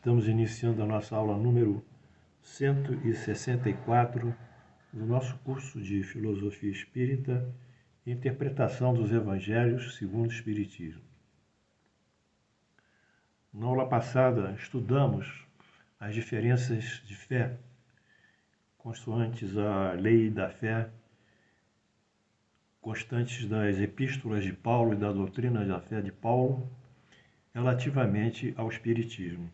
Estamos iniciando a nossa aula número 164 do nosso curso de Filosofia Espírita e Interpretação dos Evangelhos segundo o Espiritismo. Na aula passada, estudamos as diferenças de fé, consoantes à lei da fé, constantes das epístolas de Paulo e da doutrina da fé de Paulo, relativamente ao Espiritismo.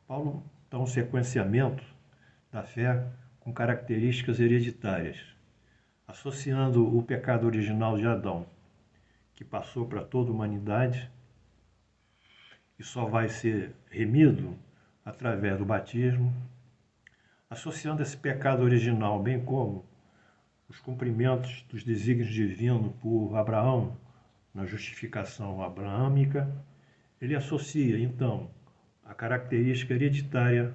Paulo dá um sequenciamento da fé com características hereditárias, associando o pecado original de Adão, que passou para toda a humanidade e só vai ser remido através do batismo, associando esse pecado original, bem como os cumprimentos dos desígnios divinos por Abraão, na justificação abraâmica, ele associa, então, a característica hereditária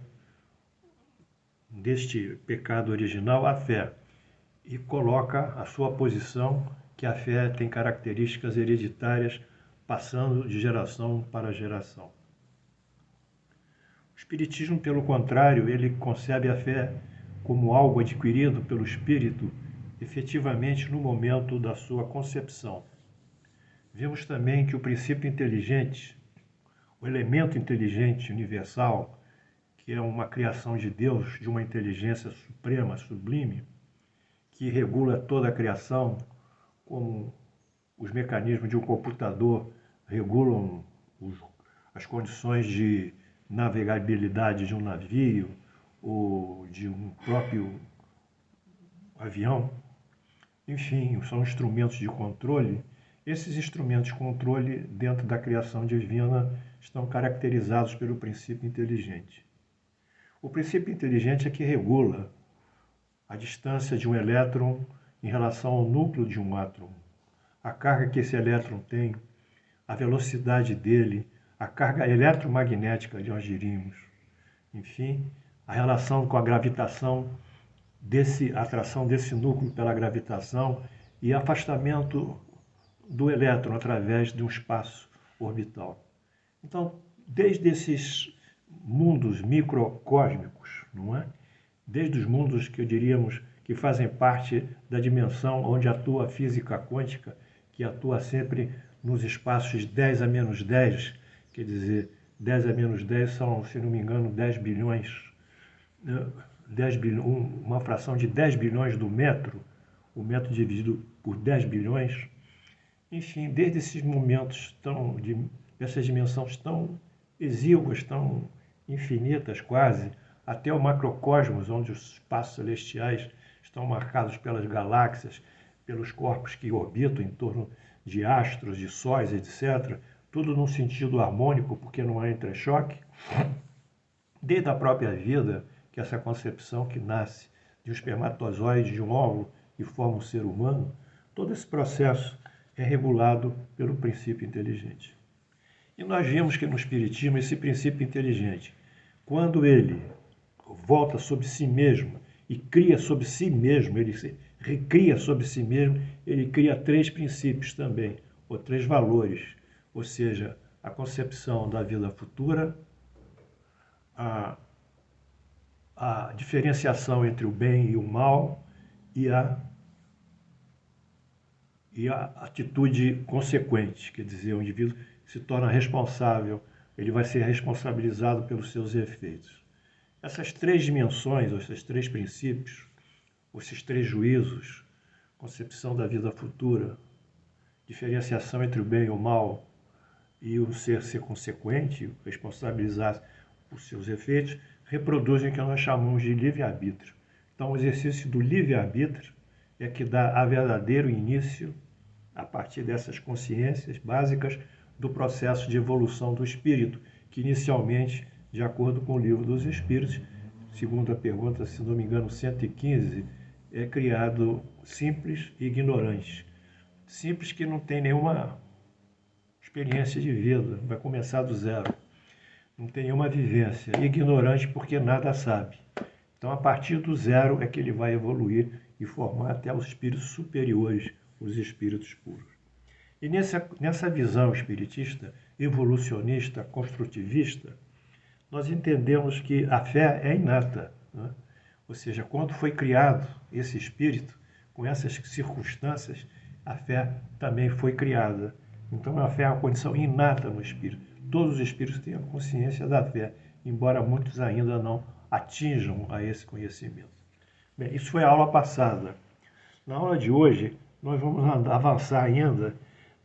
deste pecado original à fé e coloca a sua posição que a fé tem características hereditárias passando de geração para geração. O Espiritismo, pelo contrário, ele concebe a fé como algo adquirido pelo Espírito efetivamente no momento da sua concepção. Vimos também que o princípio inteligente, o elemento inteligente universal, que é uma criação de Deus, de uma inteligência suprema, sublime, que regula toda a criação, como os mecanismos de um computador regulam as condições de navegabilidade de um navio ou de um próprio avião. Enfim, são instrumentos de controle. Esses instrumentos de controle dentro da criação divina estão caracterizados pelo princípio inteligente. O princípio inteligente é que regula a distância de um elétron em relação ao núcleo de um átomo, a carga que esse elétron tem, a velocidade dele, a carga eletromagnética, nós diríamos. Enfim, a relação com a gravitação, a atração desse núcleo pela gravitação e afastamento do elétron através de um espaço orbital. Então, desde esses mundos microcósmicos, não é? Desde os mundos que diríamos que fazem parte da dimensão onde atua a física quântica, que atua sempre nos espaços 10 a menos 10, quer dizer, 10 a menos 10 são, se não me engano, 10 bilhões, uma fração de 10 bilhões do metro, o metro dividido por 10 bilhões. Enfim, desde esses momentos essas dimensões tão exíguas, tão infinitas quase, até o macrocosmos, onde os espaços celestiais estão marcados pelas galáxias, pelos corpos que orbitam em torno de astros, de sóis, etc., tudo num sentido harmônico, porque não há entrechoque. Desde a própria vida, que é essa concepção que nasce de um espermatozoide, de um óvulo, e forma um ser humano, todo esse processo é regulado pelo princípio inteligente. E nós vimos que no Espiritismo esse princípio inteligente, quando ele volta sobre si mesmo e cria sobre si mesmo, ele se recria sobre si mesmo, ele cria 3 princípios também, ou 3 valores, ou seja, a concepção da vida futura, a diferenciação entre o bem e o mal e a atitude consequente, quer dizer, o indivíduo se torna responsável, ele vai ser responsabilizado pelos seus efeitos. Essas 3 dimensões, ou esses 3 princípios, ou esses 3 juízos, concepção da vida futura, diferenciação entre o bem e o mal, e o ser consequente, responsabilizar por seus efeitos, reproduzem o que nós chamamos de livre-arbítrio. Então, o exercício do livre-arbítrio é que dá a verdadeiro início, a partir dessas consciências básicas, do processo de evolução do espírito, que inicialmente, de acordo com o Livro dos Espíritos, segundo a pergunta, se não me engano, 115, é criado simples e ignorante. Simples que não tem nenhuma experiência de vida, vai começar do zero, não tem nenhuma vivência. Ignorante porque nada sabe. Então, a partir do zero é que ele vai evoluir e formar até os espíritos superiores, os espíritos puros. E nessa visão espiritista, evolucionista, construtivista, nós entendemos que a fé é inata, né? Ou seja, quando foi criado esse espírito, com essas circunstâncias, a fé também foi criada. Então a fé é uma condição inata no espírito. Todos os espíritos têm a consciência da fé, embora muitos ainda não atinjam a esse conhecimento. Bem, isso foi a aula passada. Na aula de hoje, nós vamos avançar ainda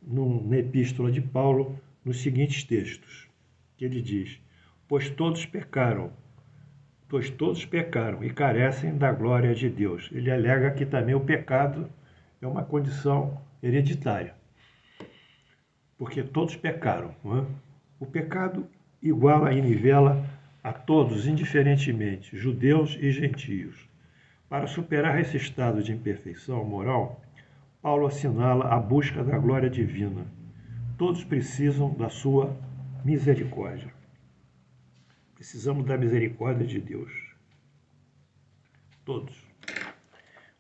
na epístola de Paulo, nos seguintes textos, que ele diz: pois todos pecaram e carecem da glória de Deus. Ele alega que também o pecado é uma condição hereditária, porque todos pecaram, não é? O pecado iguala e nivela a todos, indiferentemente, judeus e gentios. Para superar esse estado de imperfeição moral, Paulo assinala a busca da glória divina. Todos precisam da sua misericórdia. Precisamos da misericórdia de Deus. Todos.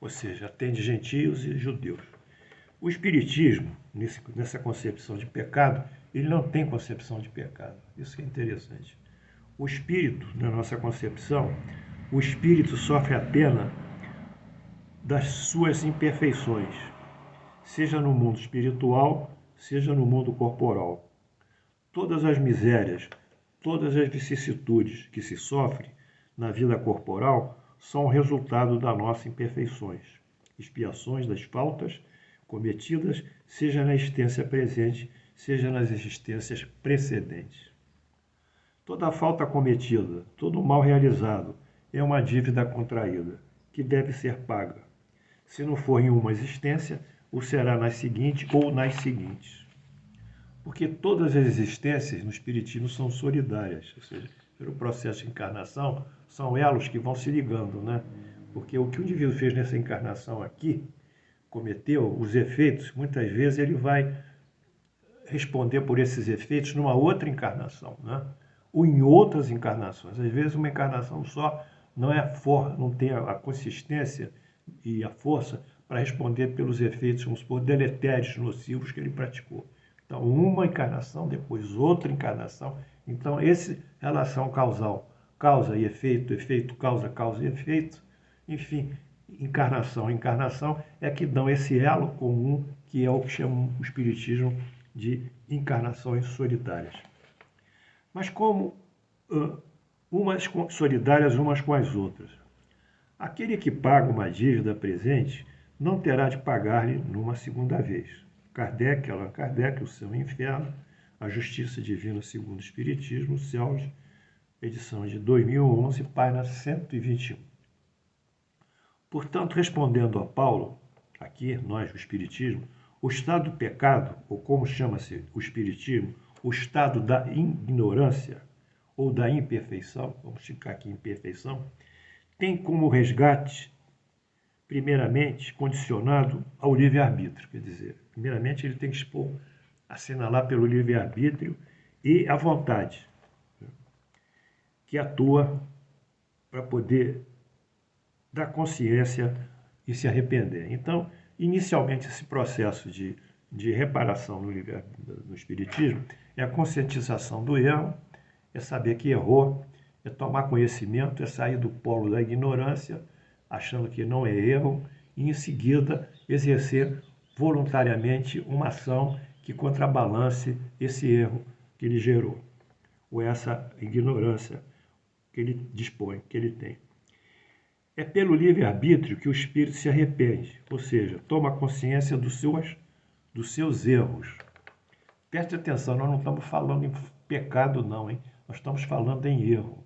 Ou seja, atende gentios e judeus. O Espiritismo, nessa concepção de pecado, ele não tem concepção de pecado. Isso que é interessante. O espírito, na nossa concepção, o espírito sofre a pena das suas imperfeições, seja no mundo espiritual, seja no mundo corporal. Todas as misérias, todas as vicissitudes que se sofre na vida corporal são resultado das nossas imperfeições, expiações das faltas cometidas, seja na existência presente, seja nas existências precedentes. Toda falta cometida, todo mal realizado é uma dívida contraída, que deve ser paga. Se não for em uma existência, o será nas seguintes ou nas seguintes. Porque todas as existências no Espiritismo são solidárias, ou seja, pelo processo de encarnação, são elos que vão se ligando, né? Porque o que o indivíduo fez nessa encarnação aqui, cometeu, os efeitos, muitas vezes ele vai responder por esses efeitos numa outra encarnação, né? Ou em outras encarnações. Às vezes uma encarnação só não tem a consistência e a força para responder pelos efeitos, vamos supor, deletérios, nocivos que ele praticou. Então, uma encarnação, depois outra encarnação. Então, essa relação causal, causa e efeito, efeito, causa, causa e efeito, enfim, encarnação é que dão esse elo comum, que é o que chama o Espiritismo de encarnações solitárias. Mas como umas solidárias umas com as outras? Aquele que paga uma dívida presente não terá de pagar-lhe numa segunda vez. Allan Kardec, O Céu e o Inferno, A Justiça Divina segundo o Espiritismo, Céus, edição de 2011, página 121. Portanto, respondendo a Paulo, aqui nós, o Espiritismo, o estado do pecado, ou como chama-se o Espiritismo, o estado da ignorância ou da imperfeição, vamos ficar aqui imperfeição, tem como resgate, primeiramente, condicionado ao livre-arbítrio. Quer dizer, primeiramente ele tem que assinalar pelo livre-arbítrio e a vontade, que atua para poder dar consciência e se arrepender. Então, inicialmente, esse processo de reparação no Espiritismo é a conscientização do erro, é saber que errou, é tomar conhecimento, é sair do polo da ignorância, achando que não é erro, e em seguida exercer voluntariamente uma ação que contrabalance esse erro que ele gerou, ou essa ignorância que ele dispõe, que ele tem. É pelo livre-arbítrio que o espírito se arrepende, ou seja, toma consciência dos seus erros. Preste atenção, nós não estamos falando em pecado não, hein? Nós estamos falando em erro.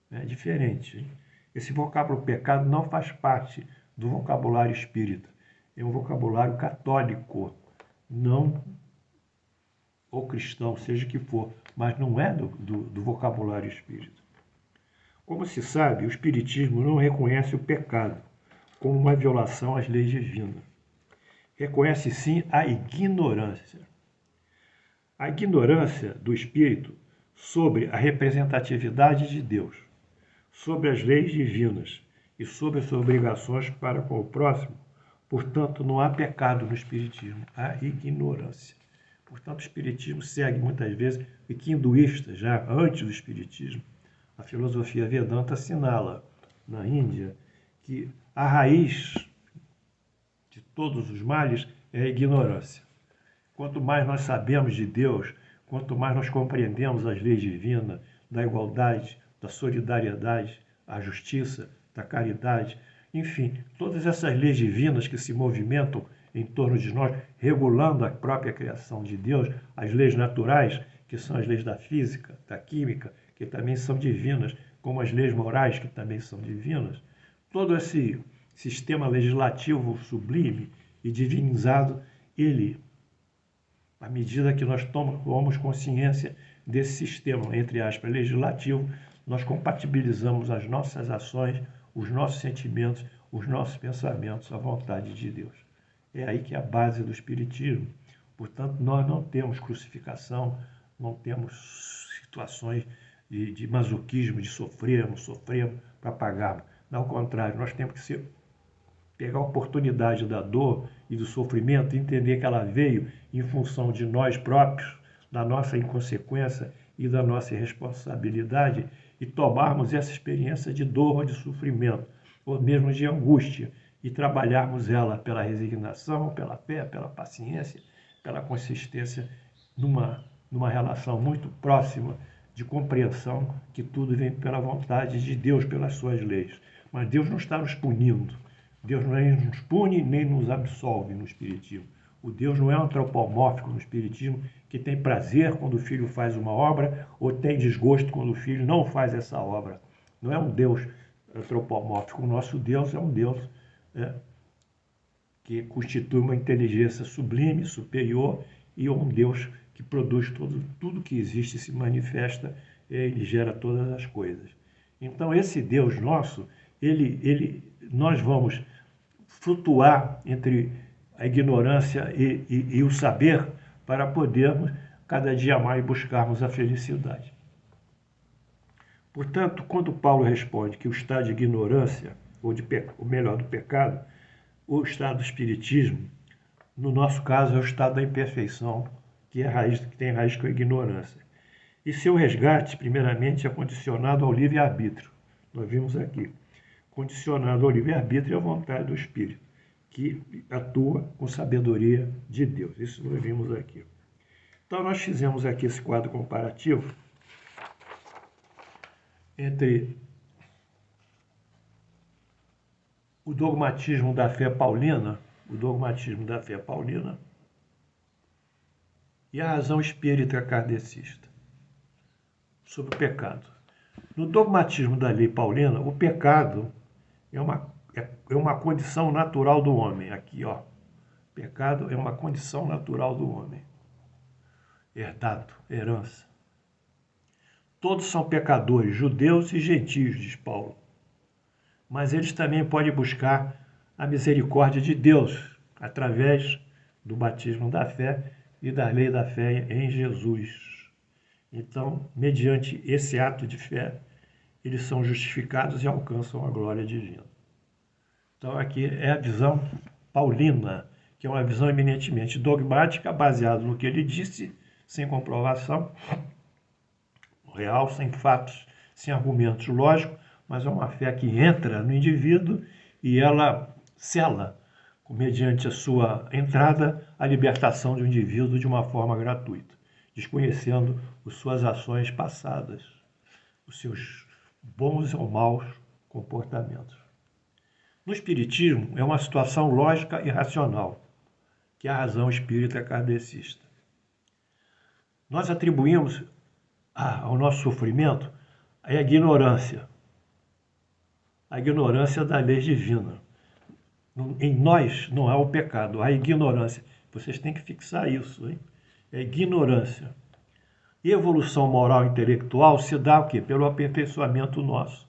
É diferente, hein? Esse vocábulo pecado não faz parte do vocabulário espírita. É um vocabulário católico, não ou cristão, seja o que for, mas não é do vocabulário espírita. Como se sabe, o Espiritismo não reconhece o pecado como uma violação às leis divinas. Reconhece sim a ignorância. A ignorância do espírito sobre a representatividade de Deus, sobre as leis divinas e sobre as suas obrigações para com o próximo. Portanto, não há pecado no Espiritismo, há ignorância. Portanto, o Espiritismo segue muitas vezes, e que hinduístas, já antes do Espiritismo, A filosofia Vedanta assinala, na Índia, que a raiz de todos os males é a ignorância. Quanto mais nós sabemos de Deus, quanto mais nós compreendemos as leis divinas, da igualdade, da solidariedade, a justiça, da caridade, enfim, todas essas leis divinas que se movimentam em torno de nós, regulando a própria criação de Deus, as leis naturais, que são as leis da física, da química, que também são divinas, como as leis morais, que também são divinas, todo esse sistema legislativo sublime e divinizado, ele, à medida que nós tomamos consciência desse sistema, entre aspas, legislativo, nós compatibilizamos as nossas ações, os nossos sentimentos, os nossos pensamentos à vontade de Deus. É aí que é a base do Espiritismo. Portanto, nós não temos crucificação, não temos situações de masoquismo, de sofrermos para pagarmos. Ao contrário, nós temos que pegar a oportunidade da dor e do sofrimento e entender que ela veio em função de nós próprios, da nossa inconsequência e da nossa irresponsabilidade, e tomarmos essa experiência de dor ou de sofrimento, ou mesmo de angústia, e trabalharmos ela pela resignação, pela fé, pela paciência, pela consistência numa relação muito próxima de compreensão que tudo vem pela vontade de Deus, pelas suas leis. Mas Deus não está nos punindo. Deus não nos pune nem nos absolve no Espiritismo. O Deus não é antropomórfico no Espiritismo, que tem prazer quando o filho faz uma obra ou tem desgosto quando o filho não faz essa obra. Não é um Deus antropomórfico. O nosso Deus é um Deus que constitui uma inteligência sublime, superior, e é um Deus que produz tudo que existe, se manifesta, ele gera todas as coisas. Então, esse Deus nosso, nós vamos flutuar entre a ignorância e o saber para podermos cada dia mais buscarmos a felicidade. Portanto, quando Paulo responde que o estado de ignorância, ou melhor, do pecado, o estado do espiritismo, no nosso caso é o estado da imperfeição, que tem raiz com a ignorância. E seu resgate, primeiramente, é condicionado ao livre-arbítrio. Nós vimos aqui, condicionado ao livre-arbítrio e à vontade do Espírito, que atua com sabedoria de Deus. Isso nós vimos aqui. Então, nós fizemos aqui esse quadro comparativo entre o dogmatismo da fé paulina, e a razão espírita kardecista sobre o pecado. No dogmatismo da lei paulina, o pecado é uma condição natural do homem. Aqui, ó. Pecado é uma condição natural do homem. Herdado, herança. Todos são pecadores, judeus e gentios, diz Paulo. Mas eles também podem buscar a misericórdia de Deus através do batismo da fé e da lei da fé em Jesus. Então, mediante esse ato de fé, eles são justificados e alcançam a glória divina. Então, aqui é a visão paulina, que é uma visão eminentemente dogmática, baseada no que ele disse, sem comprovação real, sem fatos, sem argumentos lógicos, mas é uma fé que entra no indivíduo e ela sela, mediante a sua entrada, a libertação do indivíduo de uma forma gratuita, desconhecendo as suas ações passadas, os seus bons ou maus comportamentos. No Espiritismo, é uma situação lógica e racional, que é a razão espírita kardecista. Nós atribuímos ao nosso sofrimento a ignorância da lei divina. Em nós não há o pecado, há a ignorância. Vocês têm que fixar isso, hein? É ignorância. E evolução moral e intelectual se dá o quê? Pelo aperfeiçoamento nosso,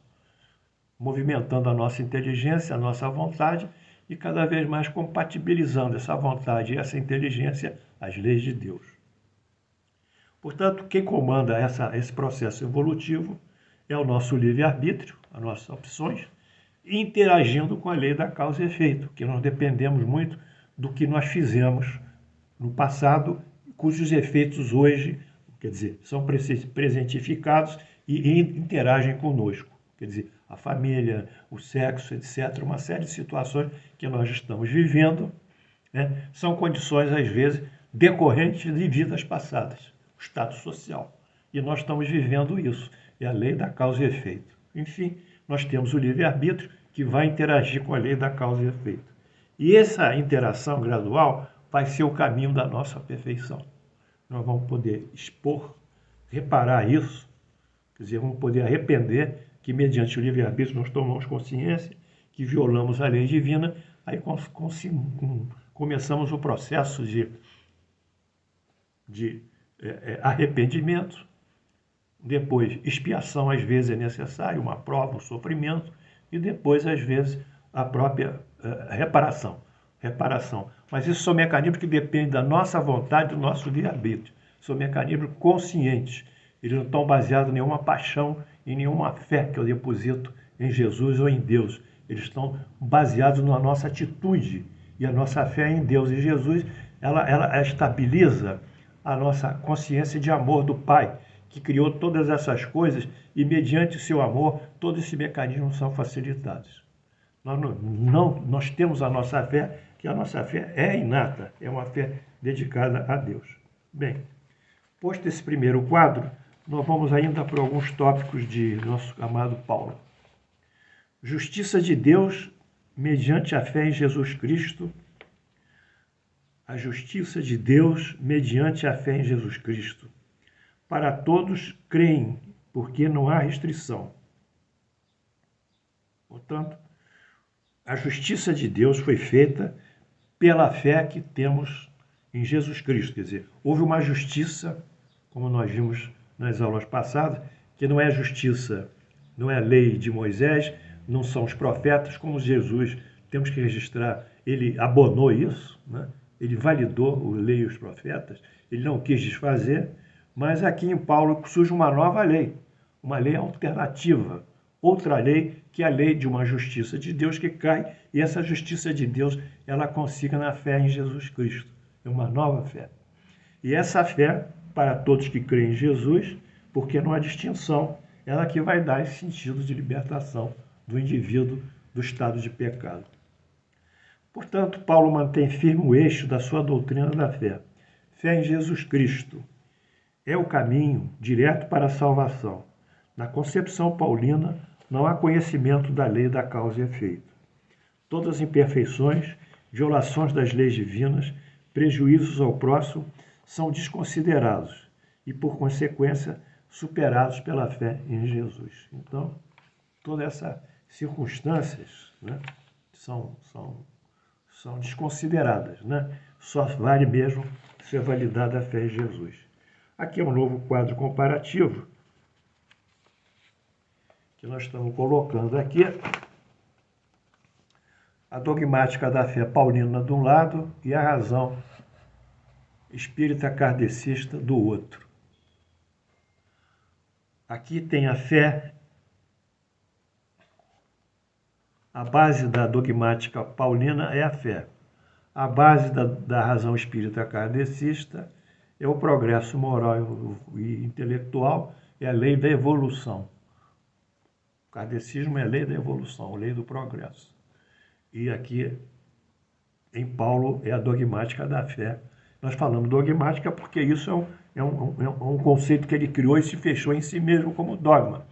movimentando a nossa inteligência, a nossa vontade e cada vez mais compatibilizando essa vontade e essa inteligência às leis de Deus. Portanto, quem comanda esse processo evolutivo é o nosso livre-arbítrio, as nossas opções, interagindo com a lei da causa e efeito, que nós dependemos muito do que nós fizemos no passado, cujos efeitos hoje, quer dizer, são presentificados e interagem conosco. Quer dizer, a família, o sexo, etc., uma série de situações que nós estamos vivendo, né, são condições, às vezes, decorrentes de vidas passadas, o estado social. E nós estamos vivendo isso, é a lei da causa e efeito. Enfim, nós temos o livre-arbítrio que vai interagir com a lei da causa e efeito. E essa interação gradual vai ser o caminho da nossa perfeição. Nós vamos poder expor, reparar isso, quer dizer, vamos poder arrepender que, mediante o livre-arbítrio, nós tomamos consciência que violamos a lei divina, aí começamos o processo de arrependimento, depois expiação, às vezes é necessário, uma prova, um sofrimento, e depois, às vezes, a própria reparação. Mas isso são mecanismos que dependem da nossa vontade, do nosso livre-arbítrio. São mecanismos conscientes. Eles não estão baseados em nenhuma paixão, em nenhuma fé que eu deposito em Jesus ou em Deus. Eles estão baseados na nossa atitude. E a nossa fé em Deus e Jesus, ela estabiliza a nossa consciência de amor do Pai, que criou todas essas coisas, e mediante o seu amor, todos esses mecanismos são facilitados. Nós temos a nossa fé, que a nossa fé é inata, é uma fé dedicada a Deus. Bem, posto esse primeiro quadro, nós vamos ainda para alguns tópicos de nosso amado Paulo. Justiça de Deus mediante a fé em Jesus Cristo. A justiça de Deus mediante a fé em Jesus Cristo. Para todos creem, porque não há restrição. Portanto, a justiça de Deus foi feita pela fé que temos em Jesus Cristo. Quer dizer, houve uma justiça, como nós vimos nas aulas passadas, que não é justiça, não é a lei de Moisés, não são os profetas, como Jesus, temos que registrar, ele abonou isso, né? Ele validou a lei e os profetas, ele não quis desfazer, mas aqui em Paulo surge uma nova lei, uma lei alternativa, outra lei que é a lei de uma justiça de Deus que cai, e essa justiça de Deus, ela consiste na fé em Jesus Cristo, é uma nova fé. E essa fé, para todos que creem em Jesus, porque não há distinção, ela que vai dar esse sentido de libertação do indivíduo do estado de pecado. Portanto, Paulo mantém firme o eixo da sua doutrina da fé. Fé em Jesus Cristo é o caminho direto para a salvação. Na concepção paulina, não há conhecimento da lei da causa e efeito. Todas as imperfeições, violações das leis divinas, prejuízos ao próximo são desconsiderados e, por consequência, superados pela fé em Jesus. Então, todas essas circunstâncias, né, são desconsideradas, né? Só vale mesmo ser validada a fé em Jesus. Aqui é um novo quadro comparativo que nós estamos colocando aqui. A dogmática da fé paulina de um lado e a razão espírita kardecista do outro. Aqui tem a fé, a base da dogmática paulina é a fé. A base da razão espírita kardecista é o progresso moral e intelectual, é a lei da evolução. O kardecismo é a lei da evolução, a lei do progresso. E aqui, em Paulo, é a dogmática da fé. Nós falamos dogmática porque isso é um conceito que ele criou e se fechou em si mesmo como dogma.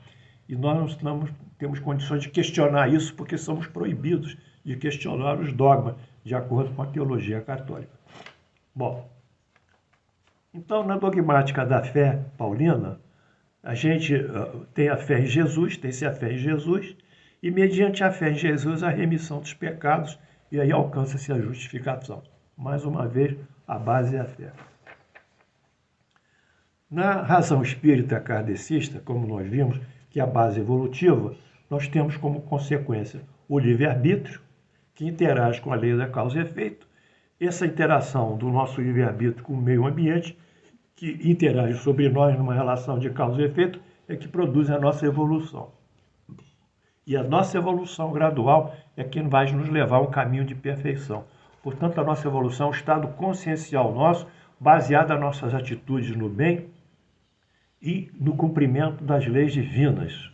E nós não temos condições de questionar isso porque somos proibidos de questionar os dogmas, de acordo com a teologia católica. Bom, então, na dogmática da fé paulina, a gente tem a fé em Jesus, tem-se a fé em Jesus, e mediante a fé em Jesus, a remissão dos pecados, e aí alcança-se a justificação. Mais uma vez, a base é a fé. Na razão espírita kardecista, como nós vimos, que é a base evolutiva, nós temos como consequência o livre-arbítrio, que interage com a lei da causa e efeito. Essa interação do nosso livre-arbítrio com o meio ambiente, que interage sobre nós numa relação de causa e efeito, é que produz a nossa evolução. E a nossa evolução gradual é quem vai nos levar a um caminho de perfeição. Portanto, a nossa evolução é um estado consciencial nosso, baseado nas nossas atitudes no bem, e no cumprimento das leis divinas,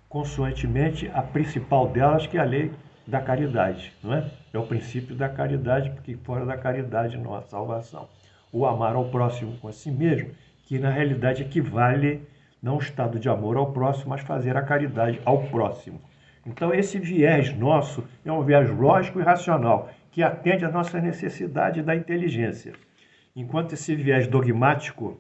consoantemente a principal delas, que é a lei da caridade, não é? É o princípio da caridade, porque fora da caridade não há salvação. O amar ao próximo com a si mesmo, que na realidade equivale não ao estado de amor ao próximo, mas fazer a caridade ao próximo. Então esse viés nosso é um viés lógico e racional, que atende às nossas necessidades da inteligência. Enquanto esse viés dogmático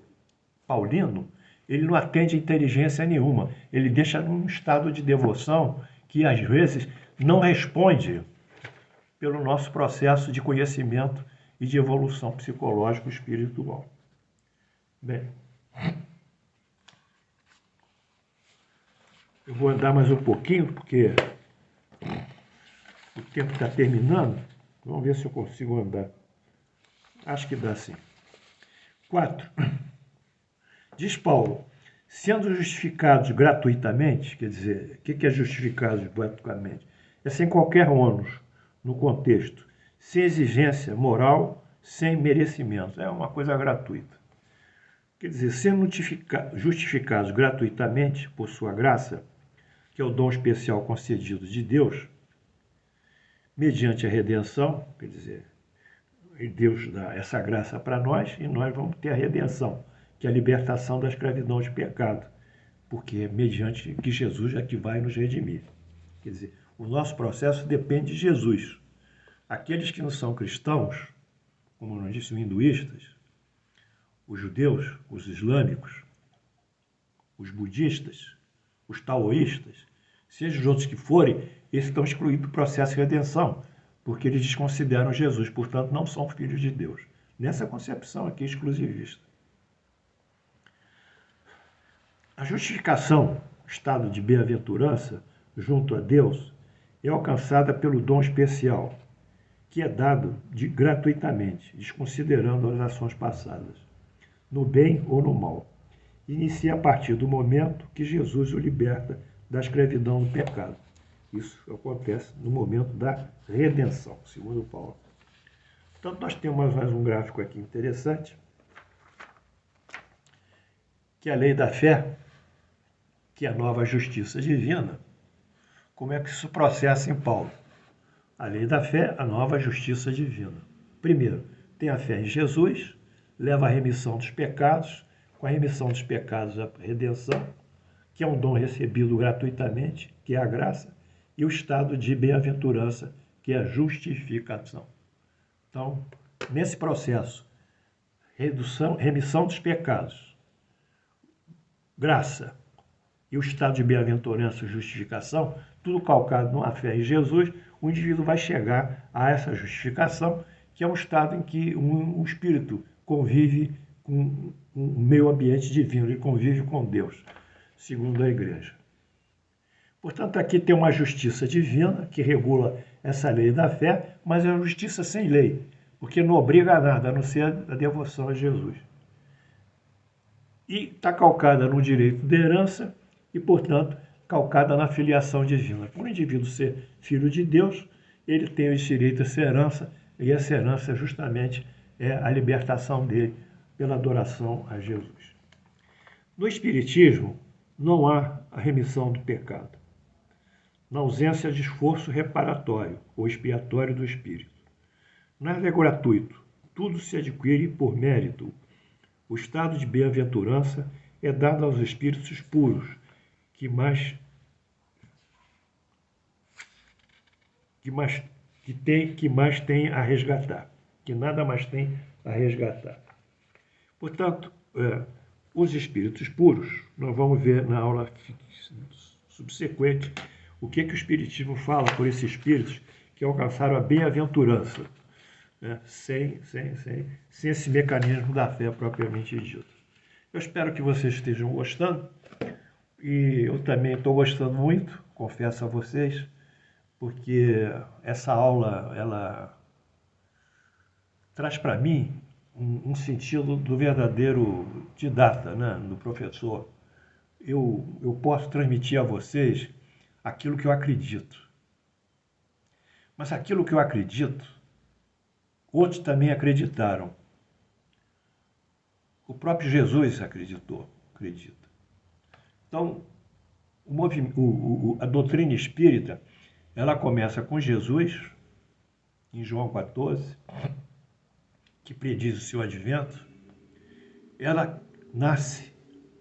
paulino, ele não atende a inteligência nenhuma. Ele deixa num estado de devoção que, às vezes, não responde pelo nosso processo de conhecimento e de evolução psicológica espiritual. Bem, eu vou andar mais um pouquinho, porque o tempo está terminando. Vamos ver se eu consigo andar. Acho que dá sim. 4. Diz Paulo, sendo justificados gratuitamente, quer dizer, o que é justificados gratuitamente? É sem qualquer ônus no contexto, sem exigência moral, sem merecimento. É uma coisa gratuita. Quer dizer, sendo justificados gratuitamente por sua graça, que é o dom especial concedido de Deus, mediante a redenção, quer dizer, Deus dá essa graça para nós e nós vamos ter a redenção, que é a libertação da escravidão de pecado, porque é mediante que Jesus é que vai nos redimir. Quer dizer, o nosso processo depende de Jesus. Aqueles que não são cristãos, como nós disse, os hinduístas, os judeus, os islâmicos, os budistas, os taoístas, seja os outros que forem, eles estão excluídos do processo de redenção, porque eles desconsideram Jesus, portanto, não são filhos de Deus. Nessa concepção aqui exclusivista. A justificação, estado de bem-aventurança, junto a Deus, é alcançada pelo dom especial, que é dado gratuitamente, desconsiderando as ações passadas, no bem ou no mal. Inicia a partir do momento que Jesus o liberta da escravidão do pecado. Isso acontece no momento da redenção, segundo Paulo. Então, nós temos mais um gráfico aqui interessante, que é a lei da fé, que é a nova justiça divina. Como é que isso processa em Paulo? A lei da fé, a nova justiça divina. Primeiro, tem a fé em Jesus, leva à remissão dos pecados, com a remissão dos pecados a redenção, que é um dom recebido gratuitamente, que é a graça, e o estado de bem-aventurança, que é a justificação. Então, nesse processo, remissão dos pecados, graça e o estado de bem-aventurança e justificação, tudo calcado numa fé em Jesus, o indivíduo vai chegar a essa justificação, que é um estado em que um espírito convive com o meio ambiente divino, ele convive com Deus, segundo a igreja. Portanto, aqui tem uma justiça divina que regula essa lei da fé, mas é uma justiça sem lei, porque não obriga a nada, a não ser a devoção a Jesus. E está calcada no direito de herança e, portanto, calcada na filiação divina. Por o indivíduo ser filho de Deus, ele tem esse direito a essa herança, e essa herança justamente é a libertação dele pela adoração a Jesus. No Espiritismo, não há a remissão do pecado, na ausência de esforço reparatório ou expiatório do espírito. Nada é gratuito, tudo se adquire por mérito. O estado de bem-aventurança é dado aos espíritos puros, que mais têm a resgatar, que nada mais tem a resgatar. Portanto, os espíritos puros, nós vamos ver na aula subsequente o que o Espiritismo fala por esses espíritos que alcançaram a bem-aventurança, né? sem esse mecanismo da fé propriamente dito. Eu espero que vocês estejam gostando, e eu também estou gostando muito, confesso a vocês, porque essa aula, ela traz para mim um sentido do verdadeiro didata, né? Do professor. Eu posso transmitir a vocês aquilo que eu acredito. Mas aquilo que eu acredito, outros também acreditaram. O próprio Jesus acreditou. acredita. Então, a doutrina espírita, ela começa com Jesus, em João 14, que prediz o seu advento. Ela nasce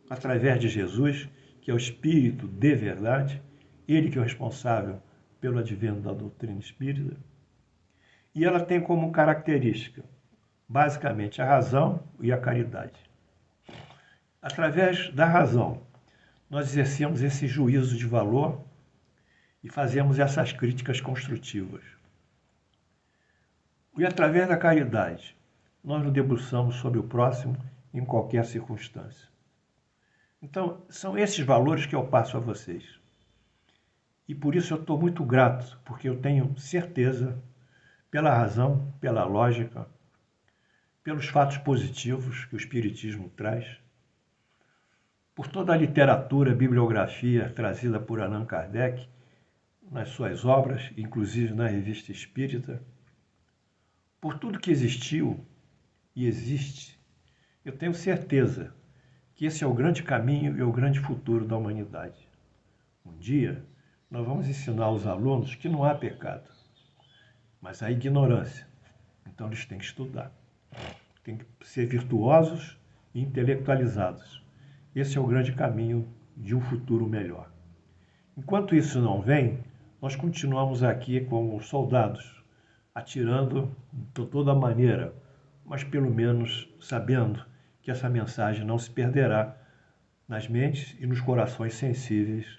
através de Jesus, que é o Espírito de verdade, ele que é o responsável pelo advento da doutrina espírita. E ela tem como característica, basicamente, a razão e a caridade. Através da razão, nós exercemos esse juízo de valor e fazemos essas críticas construtivas. E através da caridade, nós nos debruçamos sobre o próximo em qualquer circunstância. Então, são esses valores que eu passo a vocês. E por isso eu estou muito grato, porque eu tenho certeza, pela razão, pela lógica, pelos fatos positivos que o Espiritismo traz, por toda a literatura, bibliografia trazida por Allan Kardec nas suas obras, inclusive na Revista Espírita, por tudo que existiu e existe, eu tenho certeza que esse é o grande caminho e o grande futuro da humanidade. Um dia, nós vamos ensinar aos alunos que não há pecado, mas há ignorância. Então, eles têm que estudar. Têm que ser virtuosos e intelectualizados. Esse é o grande caminho de um futuro melhor. Enquanto isso não vem, nós continuamos aqui como soldados, atirando de toda maneira, mas pelo menos sabendo que essa mensagem não se perderá nas mentes e nos corações sensíveis